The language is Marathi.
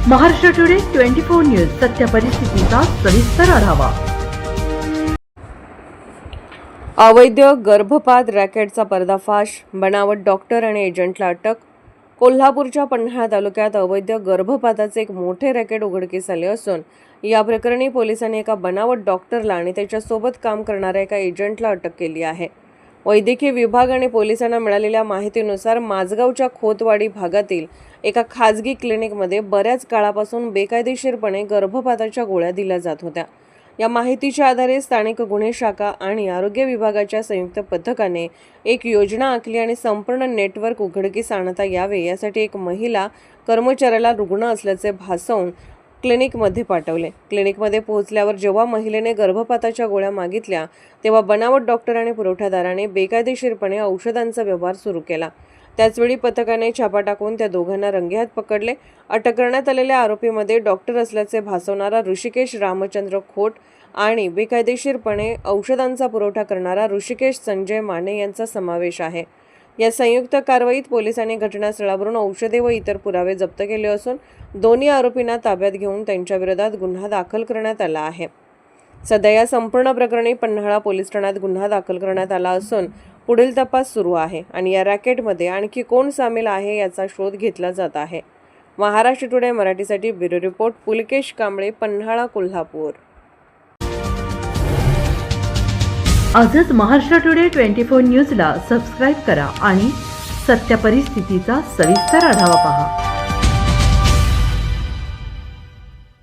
महाराष्ट्र टुडे 24 न्यूज सत्य परिस्थितीचा सविस्तर आढावा। अवैध गर्भपात रॅकेटचा पर्दाफाश, बनावट डॉक्टर आणि एजंटला अटक। कोल्हापूरच्या पन्हाळा तालुक्यात अवैध गर्भपाताचे एक मोठे रॅकेट उघडकीस आले असून या प्रकरणी पोलिसांनी एका बनावट डॉक्टरला आणि त्याच्यासोबत काम करणाऱ्या एका एजंटला अटक केली आहे। वैद्यकीय विभाग आणि पोलिसांना मिळालेल्या माहितीनुसार माझगावच्या खोतवाडी भागातील एका खाजगी क्लिनिकमध्ये बऱ्याच काळापासून बेकायदेशीरपणे गर्भपाताच्या गोळ्या दिल्या जात होत्या। या माहितीच्या आधारे स्थानिक गुन्हे शाखा आणि आरोग्य विभागाच्या संयुक्त पथकाने एक योजना आखली आणि संपूर्ण नेटवर्क उघडकीस आणता यावे यासाठी एक महिला कर्मचाऱ्याला रुग्ण असल्याचे भासवून क्लिनिकमध्ये पाठवले। क्लिनिकमध्ये पोहोचल्यावर जेव्हा महिलेने गर्भपाताच्या गोळ्या मागितल्या तेव्हा बनावट डॉक्टर आणि पुरवठादाराने बेकायदेशीरपणे औषधांचा व्यवहार सुरू केला। त्याचवेळी पथकाने छापा टाकून त्या दोघांना रंगेहात पकडले। अटक करण्यात आलेल्या आरोपीमध्ये डॉक्टर असल्याचे भासवणारा ऋषिकेश रामचंद्र खोट आणि बेकायदेशीरपणे औषधांचा पुरवठा करणारा ऋषिकेश संजय माने यांचा समावेश आहे। या संयुक्त कारवाईत पोलिसांनी घटनास्थळावरून औषधे व इतर पुरावे जप्त केले असून दोन्ही आरोपींना ताब्यात घेऊन त्यांच्या विरोधात गुन्हा दाखल करण्यात आला आहे। सध्या या संपूर्ण प्रकरणी पन्हाळा पोलीस ठाण्यात गुन्हा दाखल करण्यात आला असून पुढील तपास सुरू आहे आणि या रॅकेटमध्ये आणखी कोण सामील आहे याचा शोध घेतला जात आहे। महाराष्ट्र टुडे मराठीसाठी ब्युरो रिपोर्ट पुलकेश कांबळे, पन्हाळा, कोल्हापूर। आजच महाराष्ट्र टुडे 24 न्यूजला सबस्क्राईब करा आणि सत्य परिस्थितीचा सविस्तर आढावा पहा।